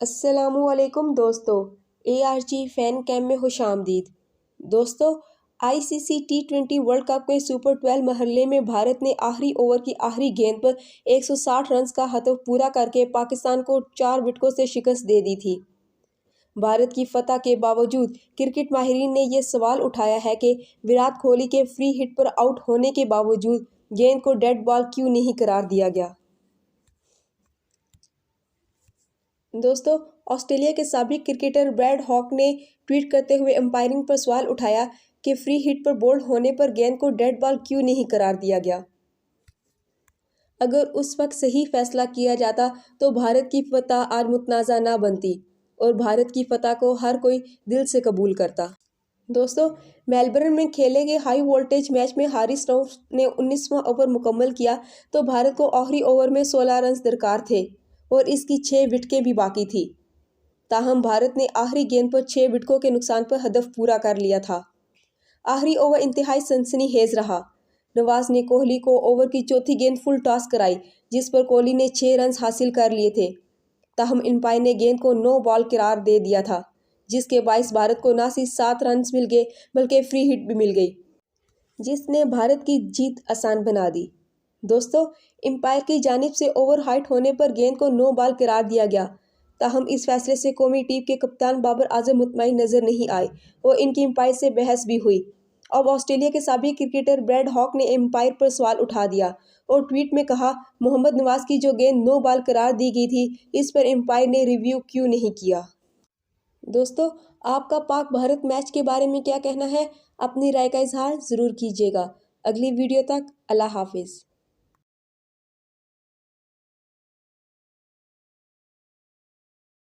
अस्सलामुअलैकुम दोस्तों, ARG fan cam में खुशामदीद। दोस्तों, ICC T20 वर्ल्ड कप के सुपर 12 मरहले में भारत ने आखिरी ओवर की आखिरी गेंद पर 160 रन का हदफ पूरा करके पाकिस्तान को 4 विकेटों से शिकस्त दे दी थी। भारत की फतह के बावजूद क्रिकेट माहिरीन ने यह सवाल उठाया है कि विराट कोहली के फ्री हिट पर आउट होने के बावजूद गेंद को डेड बॉल क्यों नहीं करार दिया गया। दोस्तों, ऑस्ट्रेलिया के साबिक क्रिकेटर ब्रैड हॉक ने ट्वीट करते हुए अंपायरिंग पर सवाल उठाया कि फ्री हिट पर बोल्ड होने पर गेंद को डेड बॉल क्यों नहीं करार दिया गया। अगर उस वक्त सही फैसला किया जाता तो भारत की फतह आज मुतनाज़ा ना बनती और भारत की फतह को हर कोई दिल से कबूल करता। दोस्तों, मेलबर्न में खेले गए हाई वोल्टेज मैच में हारिस रऊफ ने 19वां ओवर मुकम्मल किया तो भारत को आखिरी ओवर में 16 रन दरकार थे और इसकी 6 विकेटें भी बाकी थी। ताहम भारत ने आखिरी गेंद पर 6 विकेटों के नुकसान पर हदफ पूरा कर लिया था। आखिरी ओवर इंतहाई सनसनीखेज रहा। नवाज ने कोहली को ओवर की चौथी गेंद फुल टॉस कराई, जिस पर कोहली ने 6 रन हासिल कर लिए थे। ताहम अंपायर ने गेंद को नो बॉल करार दे दिया था, जिसके बायस भारत को न सिर्फ 7 रन मिल गए बल्कि फ्री हिट भी मिल गई, जिसने भारत की जीत आसान बना दी। दोस्तों, अंपायर की जानिब से ओवर हाइट होने पर गेंद को नो बॉल करार दिया गया। ताहम इस फैसले से कौमी टीम के कप्तान बाबर आजम मुतमईन नजर नहीं आए और इनकी अंपायर से बहस भी हुई। अब ऑस्ट्रेलिया के साबिक क्रिकेटर ब्रैड हॉक ने अंपायर पर सवाल उठा दिया और ट्वीट में कहा, मोहम्मद नवाज की जो गेंद नो बॉल करार दी गई थी, इस पर अंपायर ने रिव्यू क्यों नहीं किया। दोस्तों, आपका पाक भारत मैच के बारे में क्या कहना है? अपनी राय का इजहार ज़रूर कीजिएगा। अगली वीडियो तक अल्लाह हाफिज़।